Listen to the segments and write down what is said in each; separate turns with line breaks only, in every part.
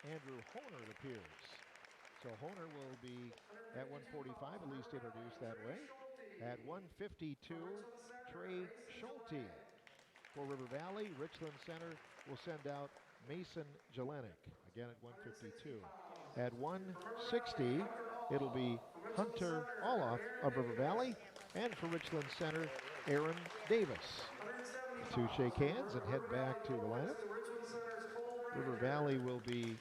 Andrew Honer, it appears. So Honer will be at 145, at least introduced that way. At 152, Trey Schulte. For River Valley, Richland Center will send out Mason Jelenic, again at 152. At 160, it'll be Hunter Oloff of River Valley, and for Richland Center, Aaron Davis. The two shake hands and head back to the lineup. River Valley will be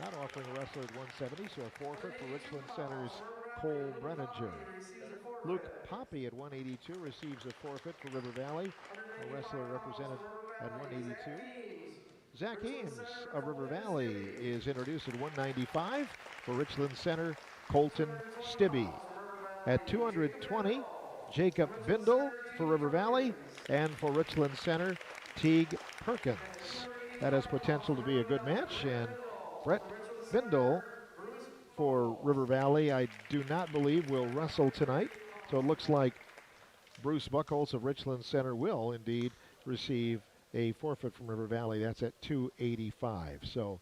not offering a wrestler at 170, so a forfeit for Richland Center's Cole Brenninger. Luke Poppy at 182 receives a forfeit for River Valley, a wrestler represented at 182. Zach Ames of River Valley is introduced at 195 for Richland Center, Colton Stibbe. At 220, Jacob Bindle for River Valley, and for Richland Center, Teague Perkins. That has potential to be a good match, and Brett Bindle for River Valley, I do not believe will wrestle tonight. So it looks like Bruce Buckholz of Richland Center will indeed receive a forfeit from River Valley. That's at 285. So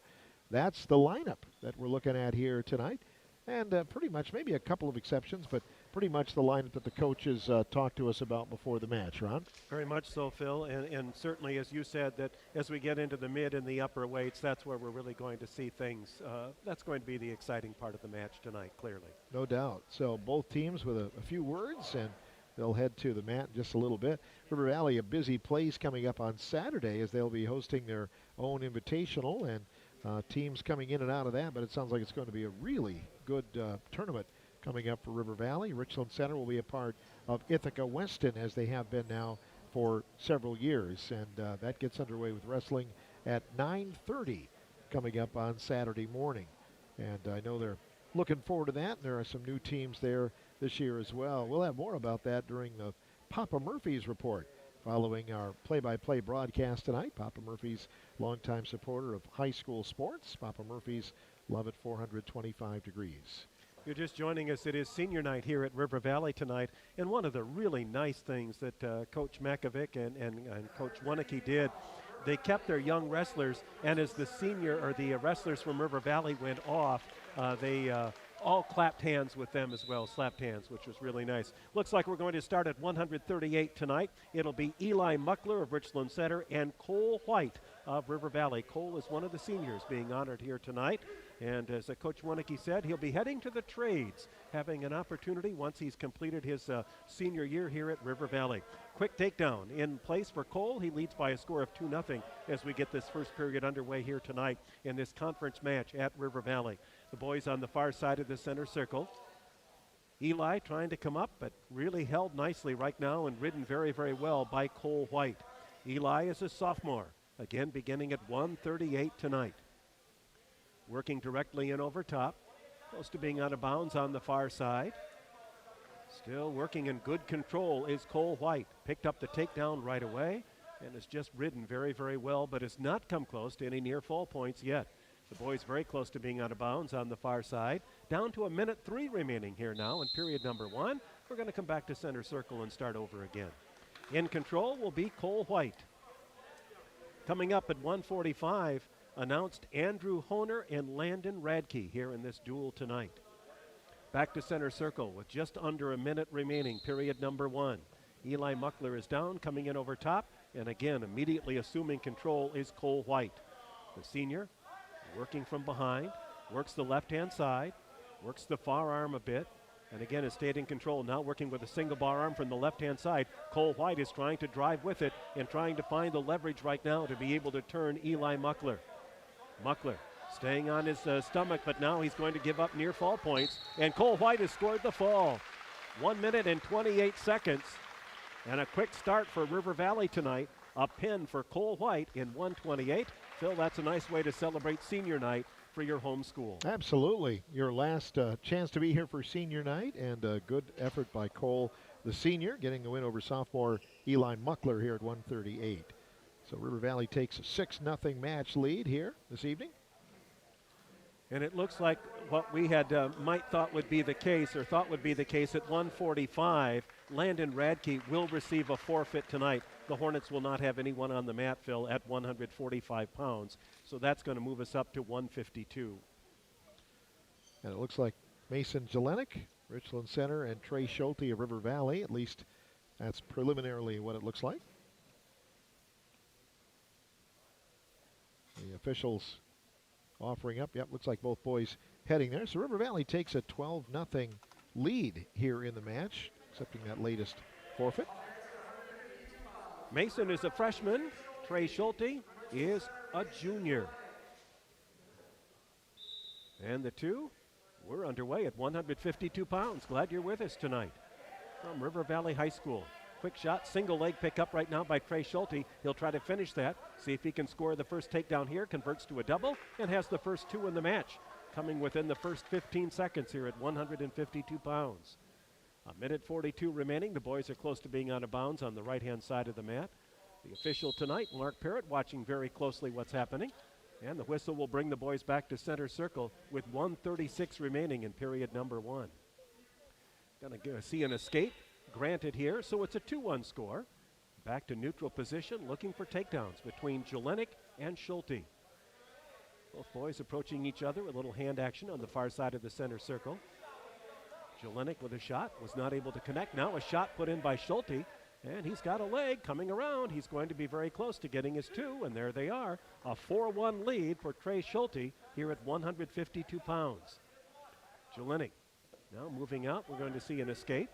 that's the lineup that we're looking at here tonight. And pretty much, maybe a couple of exceptions, but pretty much the lineup that the coaches talked to us about before the match, Ron.
Very much so, Phil. And certainly, as you said, that as we get into the mid and the upper weights, that's where we're really going to see things. That's going to be the exciting part of the match tonight, clearly.
No doubt. So both teams with a few words, and they'll head to the mat in just a little bit. River Valley, a busy place coming up on Saturday as they'll be hosting their own invitational, and teams coming in and out of that, but it sounds like it's going to be a really good tournament coming up for River Valley. Richland Center will be a part of Ithaca Weston, as they have been now for several years, and that gets underway with wrestling at 9:30 coming up on Saturday morning. And I know they're looking forward to that, and there are some new teams there this year as well. We'll have more about that during the Papa Murphy's report following our play-by-play broadcast tonight. Papa Murphy's longtime supporter of high school sports. Papa Murphy's, love at 425 degrees.
You're just joining us. It is senior night here at River Valley tonight. And one of the really nice things that Coach Makovic and Coach Wonicky did, they kept their young wrestlers, and as the senior or the wrestlers from River Valley went off, they all clapped hands with them as well, slapped hands, which was really nice. Looks like we're going to start at 138 tonight. It'll be Eli Muckler of Richland Center and Cole White of River Valley. Cole is one of the seniors being honored here tonight. And as Coach Wonicky said, he'll be heading to the trades, having an opportunity once he's completed his senior year here at River Valley. Quick takedown in place for Cole. He leads by a score of 2-0 as we get this first period underway here tonight in this conference match at River Valley. The boys on the far side of the center circle. Eli trying to come up, but really held nicely right now and ridden very, very well by Cole White. Eli is a sophomore, again beginning at 138 tonight. Working directly in over top, close to being out of bounds on the far side. Still working in good control is Cole White. Picked up the takedown right away and has just ridden very, very well, but has not come close to any near fall points yet. The boys very close to being out of bounds on the far side. Down to 1:03 remaining here now in period number 1. We're going to come back to center circle and start over again. In control will be Cole White. Coming up at 1:45, announced Andrew Honer and Landon Radke here in this duel tonight. Back to center circle with just under a minute remaining, period number 1. Eli Muckler is down, coming in over top, and again, immediately assuming control is Cole White. The senior working from behind, works the left-hand side, works the far arm a bit, and again has stayed in control, now working with a single bar arm from the left-hand side. Cole White is trying to drive with it and trying to find the leverage right now to be able to turn Eli Muckler. Muckler staying on his stomach, but now he's going to give up near fall points, and Cole White has scored the fall. 1 minute and 28 seconds, and a quick start for River Valley tonight. A pin for Cole White in 1:28. Phil, that's a nice way to celebrate senior night for your home school.
Absolutely. Your last chance to be here for senior night, and a good effort by Cole, the senior, getting the win over sophomore Eli Muckler here at 1:38. So River Valley takes a 6-0 match lead here this evening.
And it looks like what we had might thought would be the case, or thought would be the case at 1:45, Landon Radke will receive a forfeit tonight. The Hornets will not have anyone on the mat, Phil, at 145 pounds. So that's going to move us up to 152.
And it looks like Mason Jelenik, Richland Center, and Trey Schulte of River Valley. At least that's preliminarily what it looks like. The officials offering up. Yep, looks like both boys heading there. So River Valley takes a 12-0 lead here in the match, accepting that latest forfeit.
Mason is a freshman. Trey Schulte is a junior. And the two, we're underway at 152 pounds. Glad you're with us tonight. From River Valley High School. Quick shot, single leg pickup right now by Trey Schulte. He'll try to finish that, see if he can score the first takedown here, converts to a double, and has the first two in the match, coming within the first 15 seconds here at 152 pounds. A minute 42 remaining. The boys are close to being out of bounds on the right-hand side of the mat. The official tonight, Mark Parrott, watching very closely what's happening. And the whistle will bring the boys back to center circle with 1:36 remaining in period number one. Gonna see an escape granted here, so it's a 2-1 score. Back to neutral position, looking for takedowns between Jelenik and Schulte. Both boys approaching each other, a little hand action on the far side of the center circle. Jelenik with a shot, was not able to connect. Now a shot put in by Schulte, and he's got a leg coming around. He's going to be very close to getting his two, and there they are. A 4-1 lead for Trey Schulte here at 152 pounds. Jelenik now moving out. We're going to see an escape.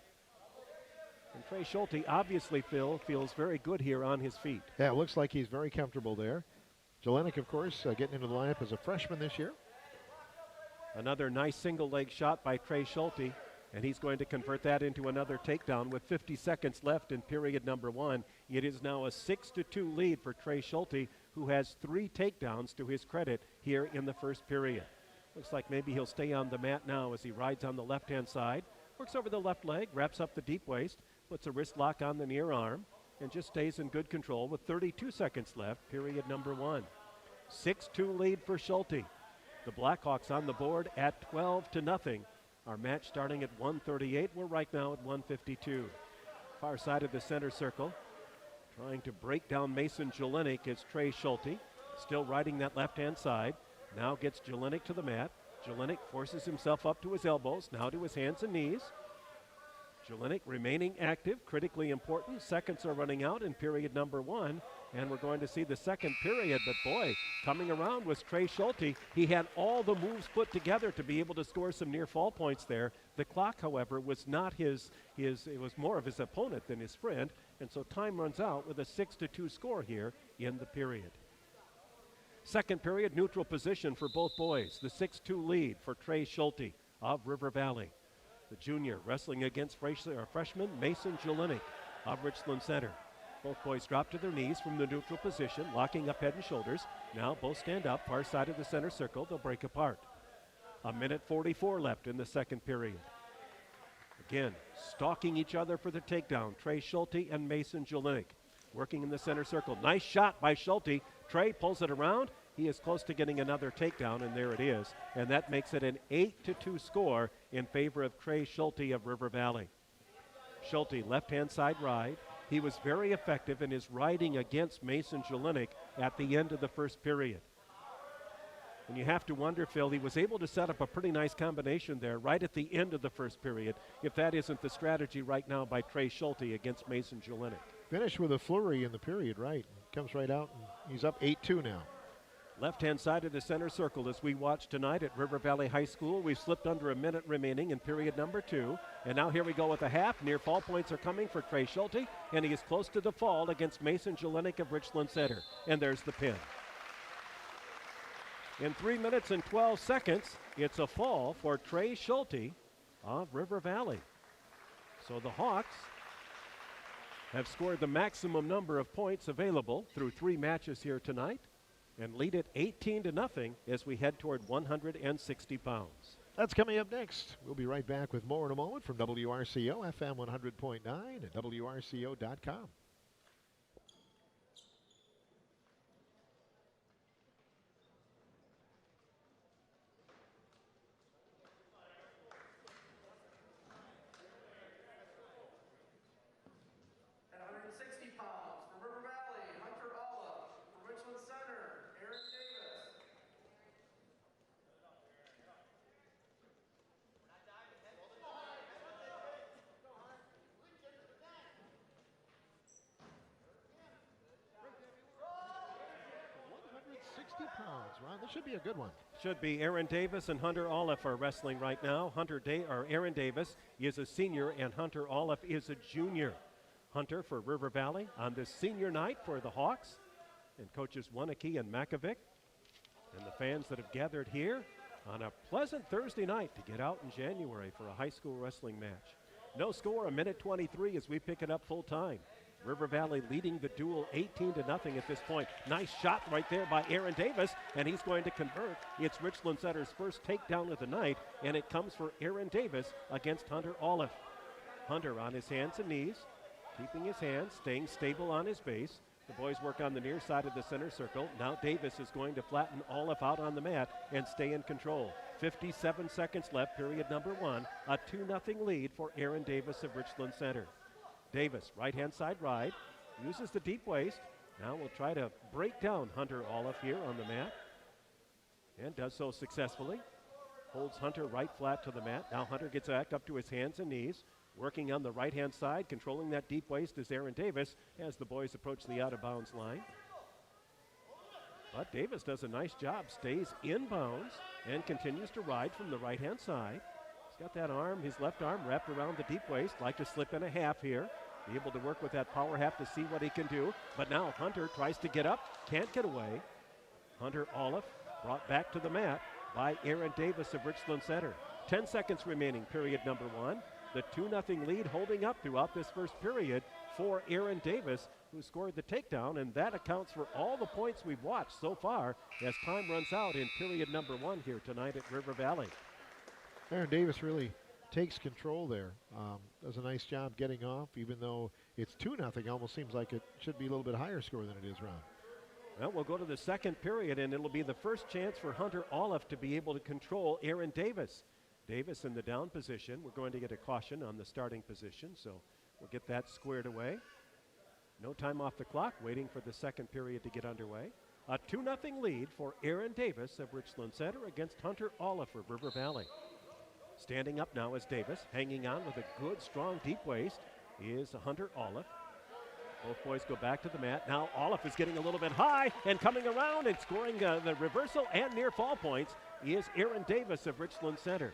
And Trey Schulte obviously, Phil, feels very good here on his feet.
Yeah, it looks like he's very comfortable there. Jelenik, of course, getting into the lineup as a freshman this year.
Another nice single leg shot by Trey Schulte, and he's going to convert that into another takedown with 50 seconds left in period number one. It is now a 6-2 lead for Trey Schulte, who has 3 takedowns to his credit here in the first period. Looks like maybe he'll stay on the mat now as he rides on the left-hand side, works over the left leg, wraps up the deep waist, puts a wrist lock on the near arm, and just stays in good control with 32 seconds left, period number one. 6-2 lead for Schulte. The Blackhawks on the board at 12-0. Our match starting at 1:38. We're right now at 1:52. Far side of the center circle. Trying to break down Mason Jelenik is Trey Schulte. Still riding that left-hand side. Now gets Jelenik to the mat. Jelenik forces himself up to his elbows, now to his hands and knees. Jelenik remaining active, critically important. Seconds are running out in period number one, and we're going to see the second period. But boy, coming around was Trey Schulte. He had all the moves put together to be able to score some near fall points there. The clock, however, was not his, it was more of his opponent than his friend, and so time runs out with a 6-2 score here in the period. Second period, neutral position for both boys. The 6-2 lead for Trey Schulte of River Valley. The junior wrestling against freshman Mason Jelenik of Richland Center. Both boys drop to their knees from the neutral position, locking up head and shoulders. Now both stand up, far side of the center circle. They'll break apart. A minute 44 left in the second period. Again, stalking each other for the takedown. Trey Schulte and Mason Jelenik working in the center circle. Nice shot by Schulte. Trey pulls it around. He is close to getting another takedown, and there it is. And that makes it an 8-2 score in favor of Trey Schulte of River Valley. Schulte, left-hand side ride. He was very effective in his riding against Mason Jelenik at the end of the first period. And you have to wonder, Phil, he was able to set up a pretty nice combination there right at the end of the first period, if that isn't the strategy right now by Trey Schulte against Mason Jelenik.
Finished with a flurry in the period, right? Comes right out, and he's up 8-2 now.
Left-hand side of the center circle as we watch tonight at River Valley High School. We've slipped under a minute remaining in period number two. And now here we go with a half. Near fall points are coming for Trey Schulte, and he is close to the fall against Mason Jelenik of Richland Center. And there's the pin. In 3 minutes and 12 seconds, it's a fall for Trey Schulte of River Valley. So the Hawks have scored the maximum number of points available through 3 matches here tonight, and lead it 18-0 as we head toward 160 pounds.
That's coming up next. We'll be right back with more in a moment from WRCO FM 100.9 and WRCO.com. Ron. This should be a good one.
Should be. Aaron Davis and Hunter Olive are wrestling right now. Aaron Davis is a senior and Hunter Olive is a junior. Hunter for River Valley on this senior night for the Hawks, and coaches Wanicky and Makovic, and the fans that have gathered here on a pleasant Thursday night to get out in January for a high school wrestling match. No score, a minute 23 as we pick it up full time. River Valley leading the duel 18-0 at this point. Nice shot right there by Aaron Davis, and he's going to convert. It's Richland Center's first takedown of the night, and it comes for Aaron Davis against Hunter Olive. Hunter on his hands and knees, keeping his hands, staying stable on his base. The boys work on the near side of the center circle. Now Davis is going to flatten Olive out on the mat and stay in control. 57 seconds left, period number 1. A 2-0 lead for Aaron Davis of Richland Center. Davis, right-hand side ride, uses the deep waist. Now we'll try to break down Hunter Olive here on the mat, and does so successfully. Holds Hunter right flat to the mat. Now Hunter gets back up to his hands and knees. Working on the right-hand side, controlling that deep waist is Aaron Davis as the boys approach the out-of-bounds line. But Davis does a nice job, stays in bounds, and continues to ride from the right-hand side. He's got that arm, his left arm wrapped around the deep waist, like to slip in a half here. Be able to work with that power half to see what he can do. But now Hunter tries to get up, can't get away. Hunter Olive brought back to the mat by Aaron Davis of Richland Center. 10 seconds remaining, period number 1. The 2-0 lead holding up throughout this first period for Aaron Davis, who scored the takedown, and that accounts for all the points we've watched so far as time runs out in period number 1 here tonight at River Valley.
Aaron Davis really takes control there. Does a nice job getting off, even though it's 2-0. Almost seems like it should be a little bit higher score than it is, Ron.
Well, we'll go to the second period, and it'll be the first chance for Hunter Olive to be able to control Aaron Davis. Davis in the down position. We're going to get a caution on the starting position, so we'll get that squared away. No time off the clock, waiting for the second period to get underway. A 2-0 lead for Aaron Davis of Richland Center against Hunter Olive of River Valley. Standing up now is Davis, hanging on with a good, strong, deep waist is Hunter Olive. Both boys go back to the mat. Now Olive is getting a little bit high and coming around and scoring the reversal and near fall points is Aaron Davis of Richland Center.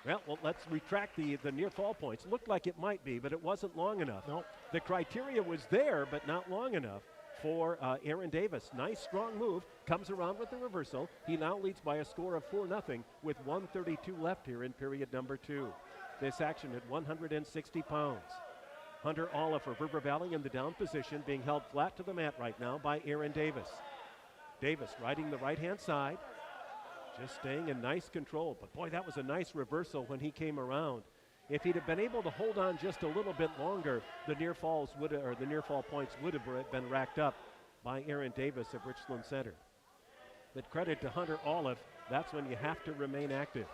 Well, let's retract the near fall points. Looked like it might be, but it wasn't long enough.
Nope. The
criteria was there, but not long enough for Aaron Davis. Nice, strong move. Comes around with the reversal. He now leads by a score of 4-0 with 1:32 left here in period number 2. This action at 160 pounds. Hunter Olive of River Valley in the down position, being held flat to the mat right now by Aaron Davis. Davis riding the right-hand side. Just staying in nice control. But boy, that was a nice reversal when he came around. If he'd have been able to hold on just a little bit longer, the near fall points would have been racked up by Aaron Davis of Richland Center. But credit to Hunter Olive, that's when you have to remain active.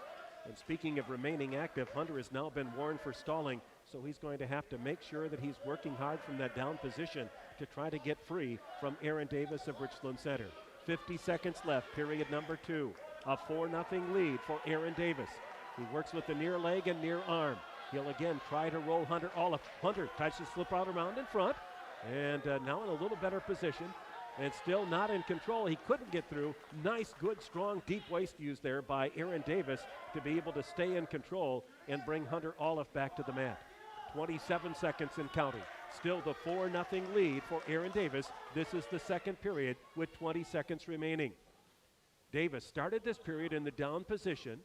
And speaking of remaining active, Hunter has now been warned for stalling, so he's going to have to make sure that he's working hard from that down position to try to get free from Aaron Davis of Richland Center. 50 seconds left, period number 2. A 4-0 lead for Aaron Davis. He works with the near leg and near arm. He'll again try to roll Hunter Olive. Hunter tries to slip out around in front, and now in a little better position, and still not in control. He couldn't get through. Nice, good, strong, deep waist use there by Aaron Davis to be able to stay in control and bring Hunter Olive back to the mat. 27 seconds and counting. Still the 4-0 lead for Aaron Davis. This is the second period with 20 seconds remaining. Davis started this period in the down position,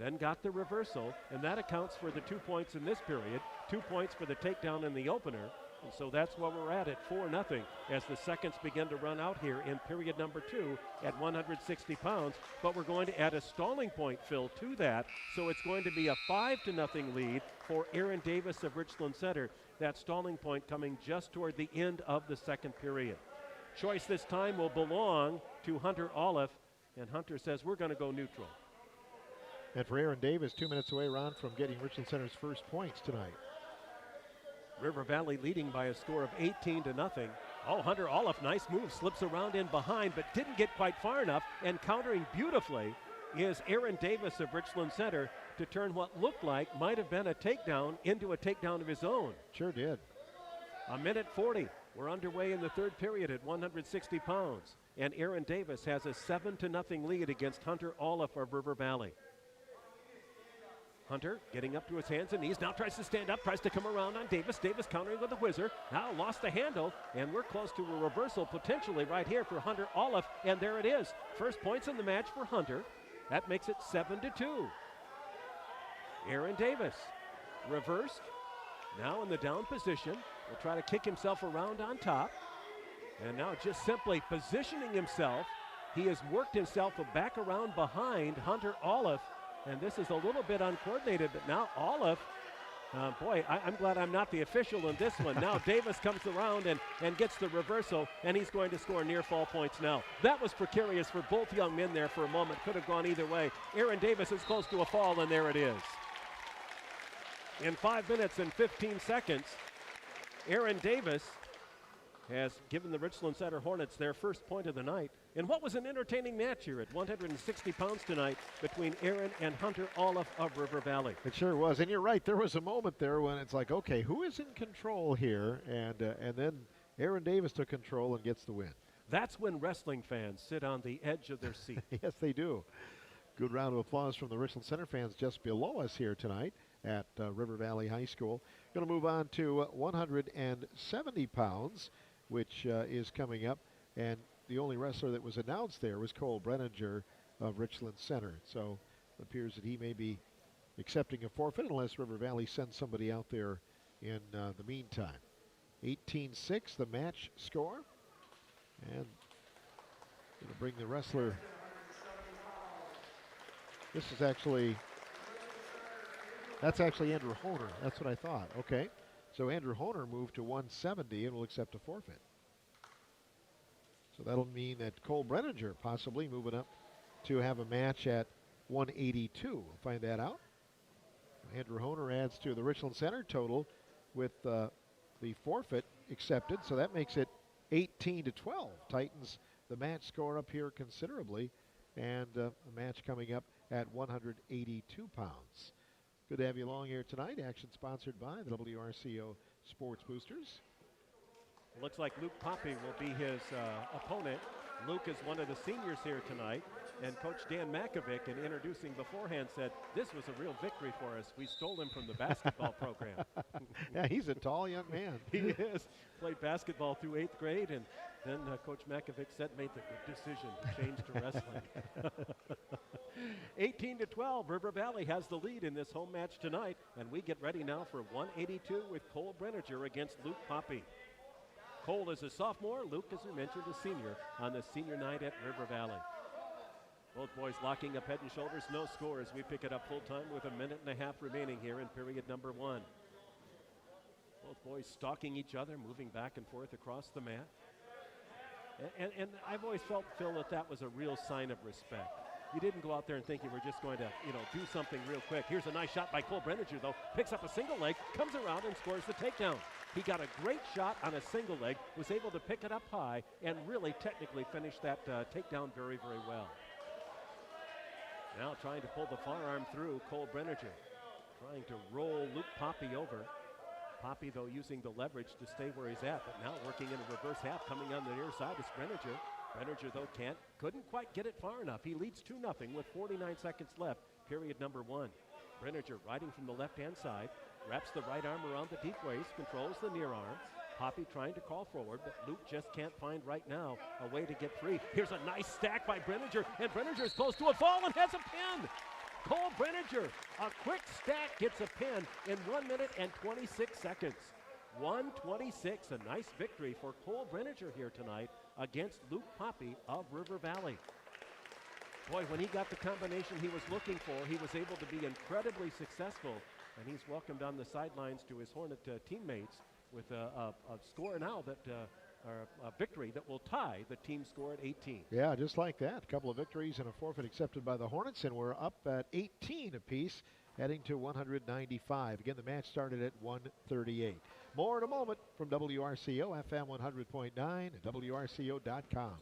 then got the reversal, and that accounts for the 2 points in this period, 2 points for the takedown in the opener, and so that's where we're at 4-0 as the seconds begin to run out here in period number 2 at 160 pounds, but we're going to add a stalling point, Phil, to that, so it's going to be a 5-0 lead for Aaron Davis of Richland Center, that stalling point coming just toward the end of the second period. Choice this time will belong to Hunter Olive, and Hunter says we're going to go neutral.
And for Aaron Davis, 2 minutes away, Ron, from getting Richland Center's first points tonight.
River Valley leading by a score of 18-0. Oh, Hunter Olive, nice move, slips around in behind, but didn't get quite far enough, and countering beautifully is Aaron Davis of Richland Center to turn what looked like might have been a takedown into a takedown of his own.
Sure did.
A minute 40. We're underway in the third period at 160 pounds. and Aaron Davis has a 7-0 lead against Hunter Olive of River Valley. Hunter getting up to his hands and knees, now tries to stand up, tries to come around on Davis. Davis countering with a whizzer, now lost the handle, and we're close to a reversal potentially right here for Hunter Olive, and there it is. First points in the match for Hunter. That makes it 7-2. Aaron Davis, reversed, now in the down position, will try to kick himself around on top, and now just simply positioning himself. He has worked himself back around behind Hunter Olive, and this is a little bit uncoordinated, but now Olive, boy, I'm glad I'm not the official in this one. Now Davis comes around and gets the reversal, and he's going to score near fall points now. That was precarious for both young men there for a moment. Could have gone either way. Aaron Davis is close to a fall, and there it is. In 5 minutes and 15 seconds, Aaron Davis has given the Richland Center Hornets their first point of the night in what was an entertaining match here at 160 pounds tonight between Aaron and Hunter Olive of River Valley.
It sure was, and you're right. There was a moment there when it's like, okay, who is in control here? And then Aaron Davis took control and gets the win.
That's when wrestling fans sit on the edge of their seat.
Yes, they do. Good round of applause from the Richland Center fans just below us here tonight at River Valley High School. Going to move on to 170 pounds, which is coming up, and the only wrestler that was announced there was Cole Brenninger of Richland Center. So it appears that he may be accepting a forfeit unless River Valley sends somebody out there in the meantime. 18-6, the match score, and going to bring the wrestler. That's actually Andrew Honer. That's what I thought. Okay. So Andrew Honer moved to 170 and will accept a forfeit. So that'll mean that Cole Brenninger possibly moving up to have a match at 182. We'll find that out. Andrew Honer adds to the Richland Center total with the forfeit accepted. So that makes it 18-12. Tightens the match score up here considerably. And a match coming up at 182 pounds. Good to have you along here tonight. Action sponsored by the WRCO Sports Boosters.
Looks like Luke Poppy will be his opponent. Luke is one of the seniors here tonight, and Coach Dan Makovic, in introducing beforehand, said, this was a real victory for us. We stole him from the basketball program.
Yeah, he's a tall young man.
He is. Played basketball through 8th grade, and then Coach Makovic said made the good decision to change to wrestling. 18-12, River Valley has the lead in this home match tonight, and we get ready now for 182 with Cole Brenninger against Luke Poppy. Cole is a sophomore, Luke, as we mentioned, a senior on the senior night at River Valley. Both boys locking up head and shoulders, no score as we pick it up full time with a minute and a half remaining here in period number 1. Both boys stalking each other, moving back and forth across the mat. And I've always felt, Phil, that was a real sign of respect. You didn't go out there and think you were just going to, do something real quick. Here's a nice shot by Cole Brenninger, though. Picks up a single leg, comes around and scores the takedown. He got a great shot on a single leg, was able to pick it up high, and really technically finish that takedown very, very well. Now trying to pull the forearm through, Cole Brenninger. Trying to roll Luke Poppy over. Poppy, though, using the leverage to stay where he's at, but now working in a reverse half, coming on the near side is Brenninger. Brenninger, though, couldn't quite get it far enough. He leads 2-0 with 49 seconds left, period number 1. Brenninger riding from the left-hand side, wraps the right arm around the deep waist, controls the near arm. Poppy trying to crawl forward, but Luke just can't find right now a way to get free. Here's a nice stack by Brenninger, and Brenninger is close to a fall and has a pin. Cole Brenninger, a quick stack, gets a pin in 1 minute and 26 seconds. 126, a nice victory for Cole Brenninger here tonight against Luke Poppy of River Valley. Boy, when he got the combination he was looking for, he was able to be incredibly successful, and he's welcomed on the sidelines to his Hornet teammates with a score now that, or a victory that will tie the team score at 18.
Yeah, just like that. A couple of victories and a forfeit accepted by the Hornets, and we're up at 18 apiece, heading to 195. Again, the match started at 138. More in a moment from WRCO, FM 100.9 and WRCO.com.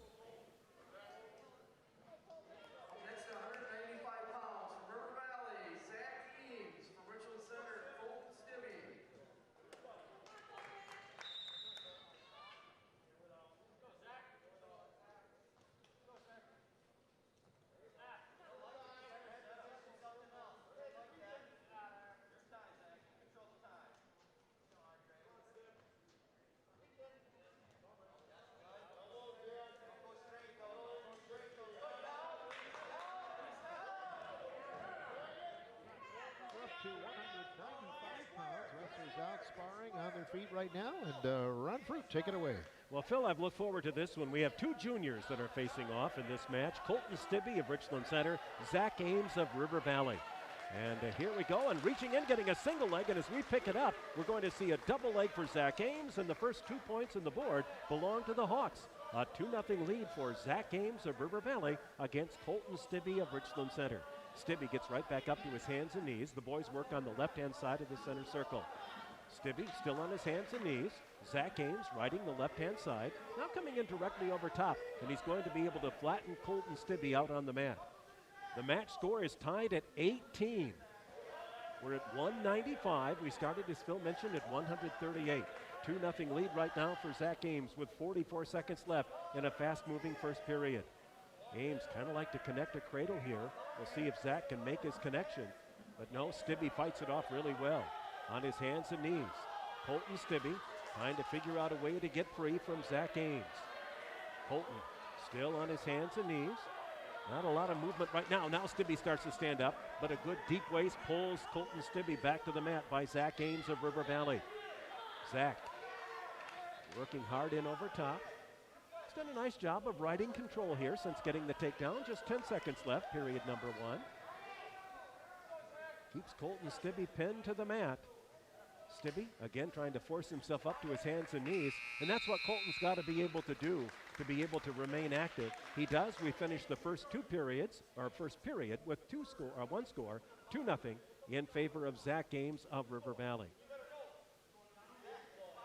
to 195 pounds. Wrestlers out sparring on their feet right now. And Ron Fruit, take it away.
Well, Phil, I've looked forward to this one. We have two juniors that are facing off in this match. Colton Stibbe of Richland Center, Zach Ames of River Valley. And here we go, and reaching in, getting a single leg, and as we pick it up, we're going to see a double leg for Zach Ames, and the first 2 points on the board belong to the Hawks. A 2-0 lead for Zach Ames of River Valley against Colton Stibbe of Richland Center. Stibbe gets right back up to his hands and knees. The boys work on the left-hand side of the center circle. Stibbe still on his hands and knees. Zach Ames riding the left-hand side, now coming in directly over top, and he's going to be able to flatten Colton Stibbe out on the mat. The match score is tied at 18. We're at 195. We started, as Phil mentioned, at 138. 2-0 lead right now for Zach Ames with 44 seconds left in a fast-moving first period. Ames kind of like to connect a cradle here. We'll see if Zach can make his connection. But no, Stibbe fights it off really well. On his hands and knees. Colton Stibbe trying to figure out a way to get free from Zach Ames. Colton still on his hands and knees. Not a lot of movement right now. Now Stibbe starts to stand up, but a good deep waist pulls Colton Stibbe back to the mat by Zach Ames of River Valley. Zach working hard in over top. He's done a nice job of riding control here since getting the takedown. Just 10 seconds left, period number 1. Keeps Colton Stibbe pinned to the mat. Stibbe, again, trying to force himself up to his hands and knees, and that's what Colton's got to be able to do to be able to remain active. He does. We finished the first period with one score, 2-0 in favor of Zach Ames of River Valley.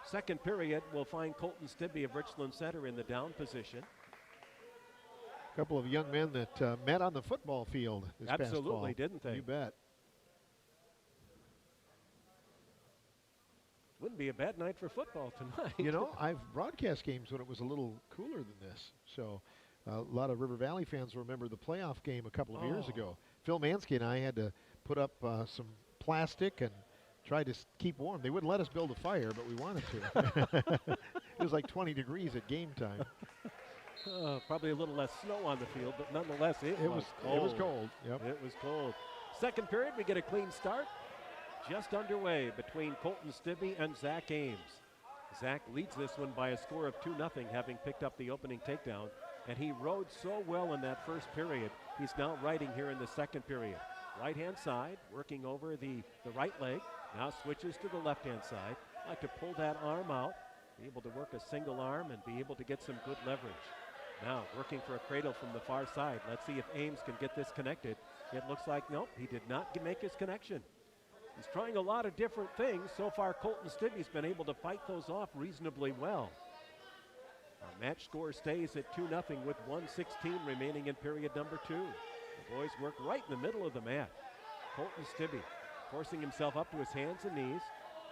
Second period will find Colton Stibbe of Richland Center in the down position.
A couple of young men that met on the football field this past fall.
Absolutely, didn't they?
You bet.
Wouldn't be a bad night for football tonight.
You know, I've broadcast games when it was a little cooler than this. So a lot of River Valley fans remember the playoff game a couple of years ago. Phil Mansky and I had to put up some plastic and try to keep warm. They wouldn't let us build a fire, but we wanted to. It was like 20 degrees at game time.
Probably a little less snow on the field, but nonetheless, it was cold.
It was cold. Yep.
It was cold. Second period, we get a clean start. Just underway between Colton Stibbe and Zach Ames. Zach leads this one by a score of 2-0, having picked up the opening takedown. And he rode so well in that first period. He's now riding here in the second period. Right-hand side, working over the right leg. Now switches to the left-hand side. Like to pull that arm out, be able to work a single arm and be able to get some good leverage. Now working for a cradle from the far side. Let's see if Ames can get this connected. It looks like, nope, he did not make his connection. He's trying a lot of different things. So far, Colton Stibbe's been able to fight those off reasonably well. Our match score stays at 2-0 with 1:16 remaining in period number 2. The boys work right in the middle of the mat. Colton Stibbe forcing himself up to his hands and knees,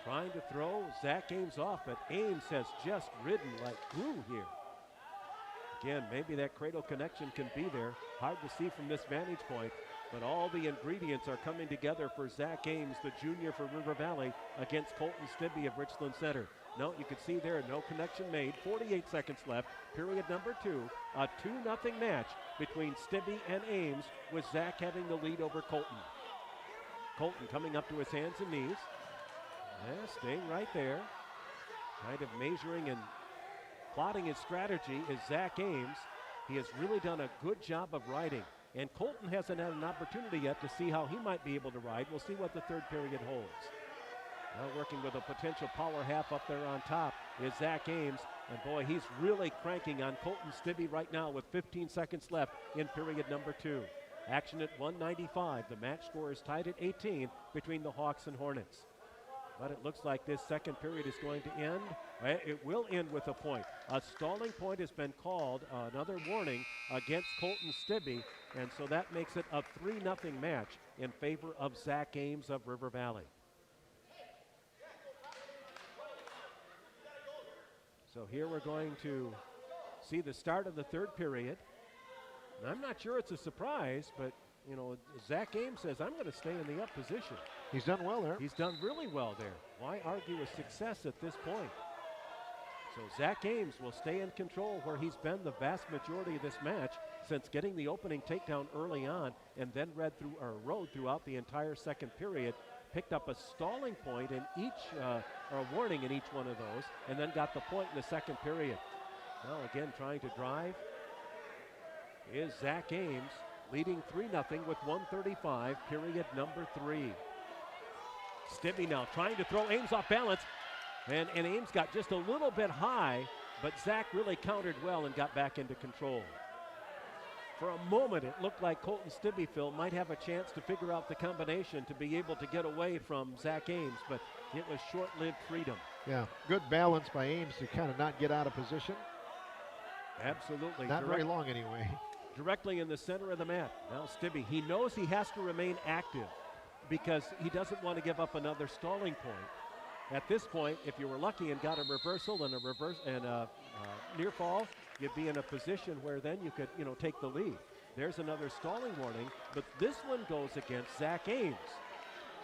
trying to throw Zach Ames off, but Ames has just ridden like glue here. Again, maybe that cradle connection can be there. Hard to see from this vantage point. But all the ingredients are coming together for Zach Ames, the junior for River Valley, against Colton Stibbe of Richland Center. No, you can see there, no connection made. 48 seconds left, period number 2. A 2-0 match between Stibbe and Ames, with Zach having the lead over Colton. Colton coming up to his hands and knees. Yeah, staying right there. Kind of measuring and plotting his strategy is Zach Ames. He has really done a good job of riding. And Colton hasn't had an opportunity yet to see how he might be able to ride. We'll see what the third period holds. Now working with a potential power half up there on top is Zach Ames. And boy, he's really cranking on Colton Stibbe right now with 15 seconds left in period number 2. Action at 195. The match score is tied at 18 between the Hawks and Hornets. But it looks like this second period is going to end. It will end with a point. A stalling point has been called, another warning against Colton Stibbe, and so that makes it a 3-0 match in favor of Zach Ames of River Valley. So here we're going to see the start of the third period. And I'm not sure it's a surprise, but you know, Zach Ames says, I'm going to stay in the up position.
He's done well there.
He's done really well there. Why argue with success at this point? So Zach Ames will stay in control where he's been the vast majority of this match since getting the opening takedown early on and then rode throughout the entire second period. picked up a stalling point in each, or a warning in each one of those, and then got the point in the second period. Now again trying to drive is Zach Ames, leading 3-0 with 1:35, period number 3. Stibbe now trying to throw Ames off balance, and Ames got just a little bit high, but Zach really countered well and got back into control. For a moment, it looked like Colton Stibbe might have a chance to figure out the combination to be able to get away from Zach Ames, but it was short-lived freedom.
Yeah, good balance by Ames to kind of not get out of position.
Absolutely.
Not very long anyway.
Directly in the center of the mat. Now Stibbe, he knows he has to remain active because he doesn't want to give up another stalling point. At this point, if you were lucky and got a reversal and a near fall, you'd be in a position where then you could, take the lead. There's another stalling warning, but this one goes against Zach Ames.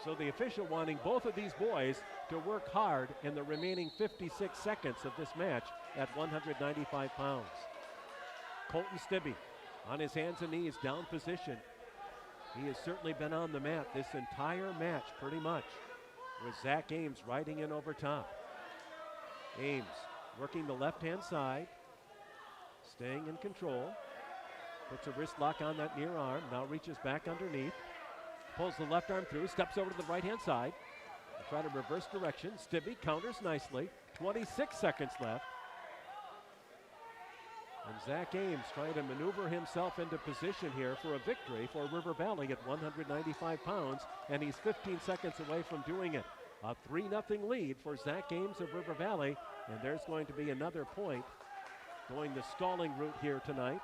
So the official wanting both of these boys to work hard in the remaining 56 seconds of this match at 195 pounds. Colton Stibbe on his hands and knees, down position. He has certainly been on the mat this entire match pretty much, with Zach Ames riding in over top. Ames working the left-hand side, staying in control. Puts a wrist lock on that near arm, now reaches back underneath. Pulls the left arm through, steps over to the right-hand side. Try to reverse direction. Stibbe counters nicely. 26 seconds left. And Zach Ames trying to maneuver himself into position here for a victory for River Valley at 195 pounds, and he's 15 seconds away from doing it. A 3-0 lead for Zach Ames of River Valley, and there's going to be another point going the stalling route here tonight.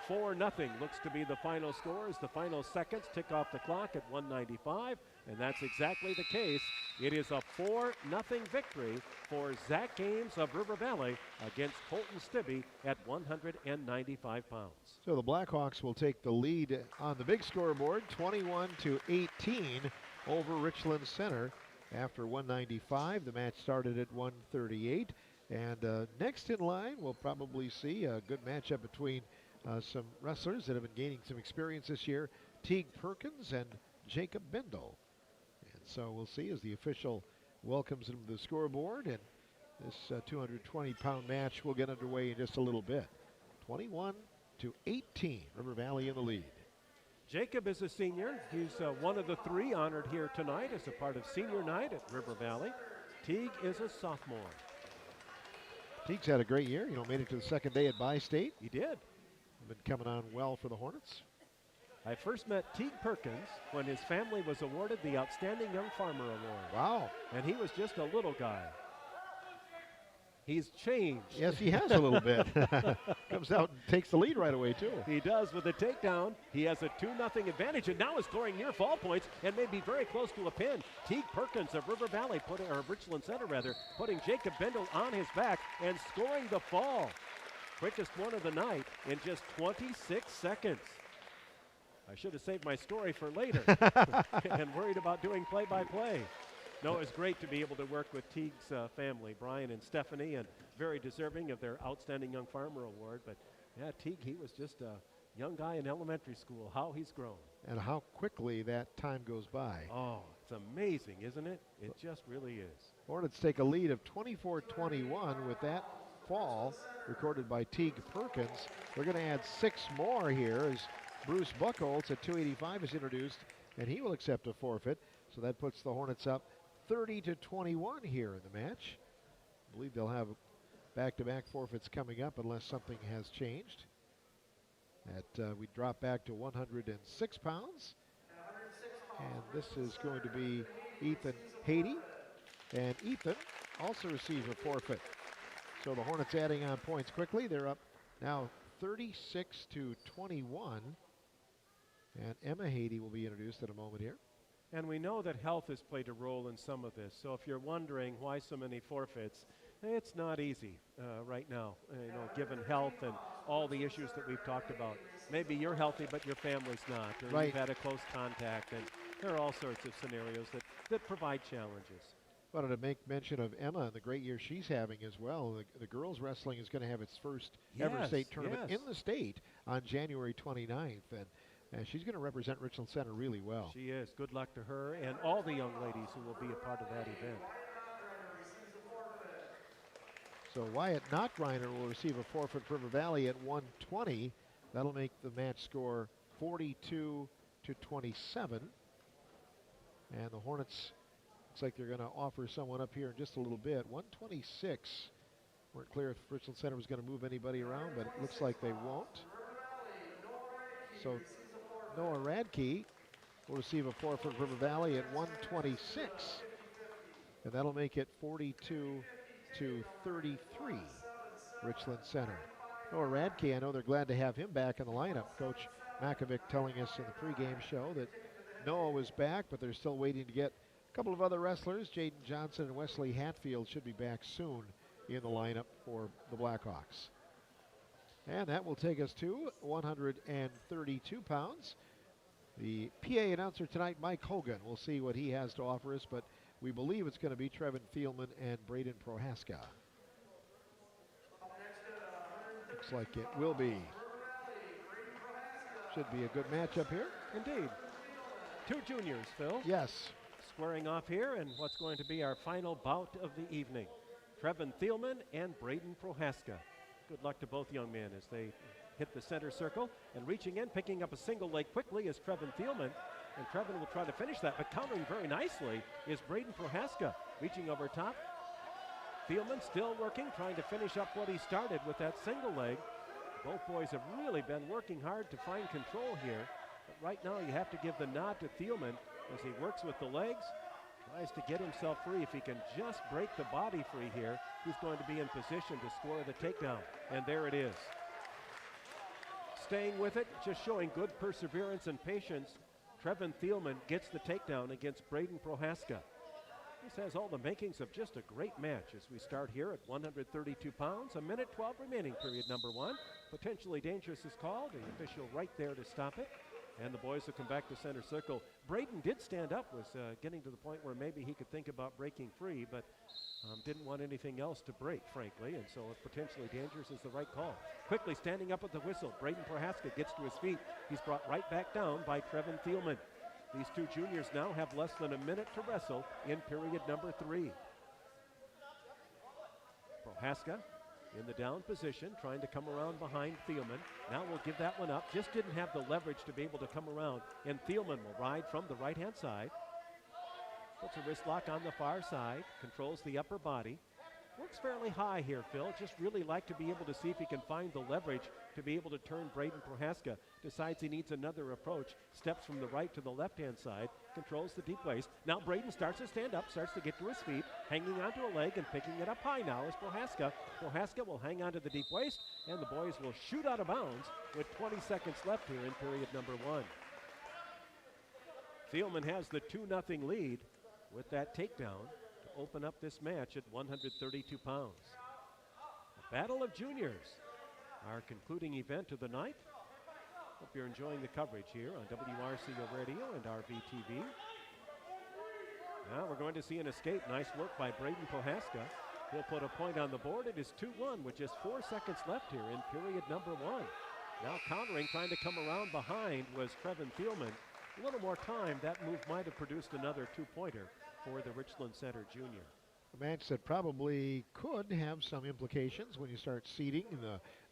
4-0 looks to be the final score as the final seconds tick off the clock at 195, and that's exactly the case. It is a 4-0 victory for Zach Ames of River Valley against Colton Stibbe at 195 pounds.
So the Blackhawks will take the lead on the big scoreboard, 21-18 over Richland Center after 195. The match started at 138, and next in line we'll probably see a good matchup between some wrestlers that have been gaining some experience this year, Teague Perkins and Jacob Bindle. And so we'll see as the official welcomes him to the scoreboard, and this 220-pound match will get underway in just a little bit. 21-18, River Valley in the lead.
Jacob is a senior. He's one of the three honored here tonight as a part of senior night at River Valley. Teague is a sophomore.
Teague's had a great year, made it to the second day at Bi-State.
He did.
Been coming on well for the Hornets.
I first met Teague Perkins when his family was awarded the Outstanding Young Farmer Award.
Wow.
And he was just a little guy. He's changed.
Yes, he has a little bit. Comes out and takes the lead right away, too.
He does with a takedown. He has a 2-0 advantage and now is scoring near fall points and may be very close to a pin. Teague Perkins of River Valley, or Richland Center rather, putting Jacob Bindle on his back and scoring the fall. Quickest one of the night in just 26 seconds. I should have saved my story for later and worried about doing play-by-play. No, it's great to be able to work with Teague's family, Brian and Stephanie, and very deserving of their Outstanding Young Farmer Award. But yeah, Teague, he was just a young guy in elementary school. How he's grown. And
how quickly that time goes by.
Oh, it's amazing, isn't it? It just really is.
Hornets take a lead of 24-21 with that fall recorded by Teague Perkins. We're going to add 6 more here as Bruce Buchholz at 285 is introduced, and he will accept a forfeit. So that puts the Hornets up 30-21 here in the match. I believe they'll have back-to-back forfeits coming up unless something has changed. We drop back to 106 pounds. And this is going to be Ethan Haiti. And Ethan also receives a forfeit. So the Hornets adding on points quickly. They're up now 36-21. And Emma Haiti will be introduced in a moment here.
And we know that health has played a role in some of this. So if you're wondering why so many forfeits, it's not easy right now, given health and all the issues that we've talked about. Maybe you're healthy, but your family's not, or
right.
You've had a close contact, and there are all sorts of scenarios that provide challenges.
Wanted to make mention of Emma and the great year she's having as well. The girls wrestling is going to have its first ever state tournament in the state on January 29th. And And she's going to represent Richland Center really well.
She is. Good luck to her and all the young ladies who will be a part of that event.
So Wyatt Notgriner will receive a forfeit for River Valley at 120. That'll make the match score 42-27. And the Hornets, looks like they're going to offer someone up here in just a little bit. 126. Weren't clear if Richland Center was going to move anybody around, but it looks like they won't. So Noah Radke will receive a forfeit for River Valley at 126. And that'll make it 42-33, Richland Center. Noah Radke, I know they're glad to have him back in the lineup. Coach Makovic telling us in the pregame show that Noah was back, but they're still waiting to get a couple of other wrestlers. Jaden Johnson and Wesley Hatfield should be back soon in the lineup for the Blackhawks. And that will take us to 132 pounds. The PA announcer tonight, Mike Hogan. We'll see what he has to offer us, but we believe it's going to be Trevin Thielman and Braden Prohaska. Looks like it will be. Should be a good matchup here.
Indeed. Two juniors, Phil.
Yes.
Squaring off here in what's going to be our final bout of the evening. Trevin Thielman and Braden Prohaska. Good luck to both young men as they hit the center circle. And reaching in, picking up a single leg quickly is Trevin Thielman. And Trevin will try to finish that, but countering very nicely is Braden Prohaska. Reaching over top. Thielman still working, trying to finish up what he started with that single leg. Both boys have really been working hard to find control here. But right now you have to give the nod to Thielman as he works with the legs, tries to get himself free. If he can just break the body free here, he's going to be in position to score the takedown. And there it is. Staying with it, just showing good perseverance and patience. Trevin Thielman gets the takedown against Braden Prohaska. This has all the makings of just a great match as we start here at 132 pounds. A minute 12 remaining, period number one. Potentially dangerous is called. The official right there to stop it. And the boys will come back to center circle. Braden did stand up, was getting to the point where maybe he could think about breaking free, but didn't want anything else to break, frankly, and so potentially dangerous is the right call. Quickly standing up with the whistle, Braden Prohaska gets to his feet. He's brought right back down by Trevin Thielman. These two juniors now have less than a minute to wrestle in period number 3. Prohaska in the down position, trying to come around behind Thielman. Now we'll give that one up. Just didn't have the leverage to be able to come around. And Thielman will ride from the right-hand side. Puts a wrist lock on the far side. Controls the upper body. Works fairly high here, Phil. Just really like to be able to see if he can find the leverage to be able to turn Braden Prohaska. Decides he needs another approach. Steps from the right to the left-hand side. Controls the deep waist. Now Braden starts to stand up, starts to get to his feet, hanging onto a leg and picking it up high now is Prohaska. Prohaska will hang onto the deep waist, and the boys will shoot out of bounds with 20 seconds left here in period number 1. Thielman has the 2-0 lead with that takedown to open up this match at 132 pounds. The Battle of Juniors, our concluding event of the night. Hope you're enjoying the coverage here on WRCO Radio and RVTV. Now we're going to see an escape. Nice work by Braden Prohaska. He'll put a point on the board. It is 2-1 with just 4 seconds left here in period number 1. Now countering, trying to come around behind was Trevin Thielman. A little more time, that move might have produced another 2-pointer for the Richland Center junior.
A match that probably could have some implications when you start seeding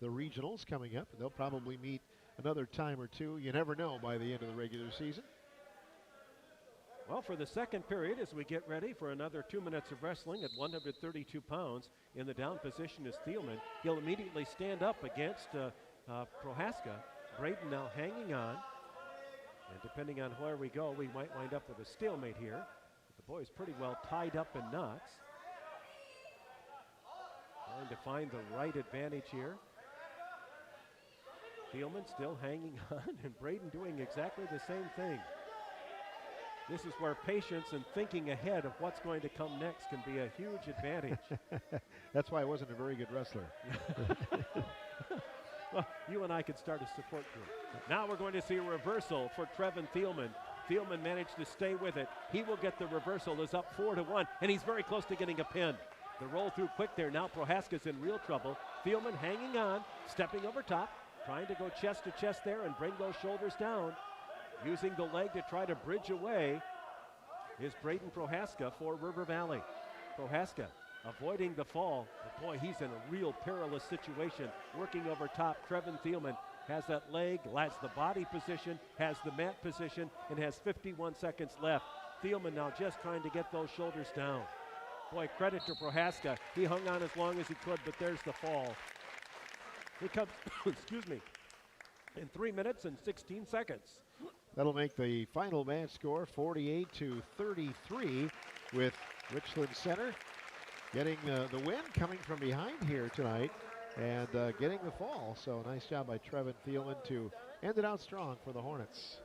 the regionals coming up. They'll probably meet another time or two. You never know by the end of the regular season.
Well, for the second period, as we get ready for another 2 minutes of wrestling at 132 pounds, in the down position is Thielman. He'll immediately stand up against Prohaska. Braden now hanging on. And depending on where we go, we might wind up with a stalemate here. But the boy's pretty well tied up in knots. Trying to find the right advantage here. Thielman still hanging on, and Braden doing exactly the same thing. This is where patience and thinking ahead of what's going to come next can be a huge advantage.
That's why I wasn't a very good wrestler.
Well, you and I could start a support group. Now we're going to see a reversal for Trevin Thielman. Thielman managed to stay with it. He will get the reversal. Is up 4-1, and he's very close to getting a pin. The roll through quick there. Now Prohaska's in real trouble. Thielman hanging on, stepping over top, trying to go chest to chest there and bring those shoulders down. Using the leg to try to bridge away is Braden Prohaska for River Valley. Prohaska avoiding the fall, but boy, he's in a real perilous situation. Working over top, Trevin Thielman has that leg, has the body position, has the mat position, and has 51 seconds left. Thielman now just trying to get those shoulders down. Boy, credit to Prohaska. He hung on as long as he could, but there's the fall. He comes, excuse me, in 3 minutes and 16 seconds.
That'll make the final match score 48-33 with Richland Center getting the win, coming from behind here tonight and getting the fall. So nice job by Trevin Thielman to end it out strong for the Hornets.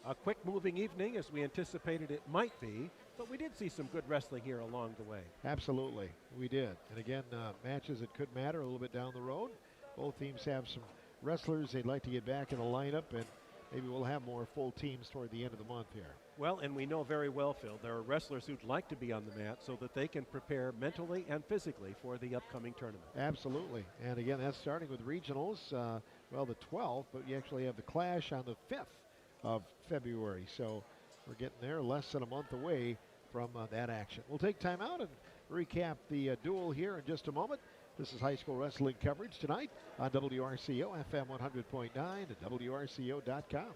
A quick moving evening as we anticipated it might be, but we did see some good wrestling here along the way.
Absolutely, we did. And again, matches that could matter a little bit down the road. Both teams have some wrestlers they'd like to get back in the lineup, and maybe we'll have more full teams toward the end of the month here.
Well, and we know very well, Phil, there are wrestlers who'd like to be on the mat so that they can prepare mentally and physically for the upcoming tournament.
Absolutely. And again, that's starting with regionals, well, the 12th, but you actually have the Clash on the 5th of February. So we're getting there, less than a month away from that action. We'll take time out and recap the duel here in just a moment. This is high school wrestling coverage tonight on WRCO FM 100.9 and WRCO.com.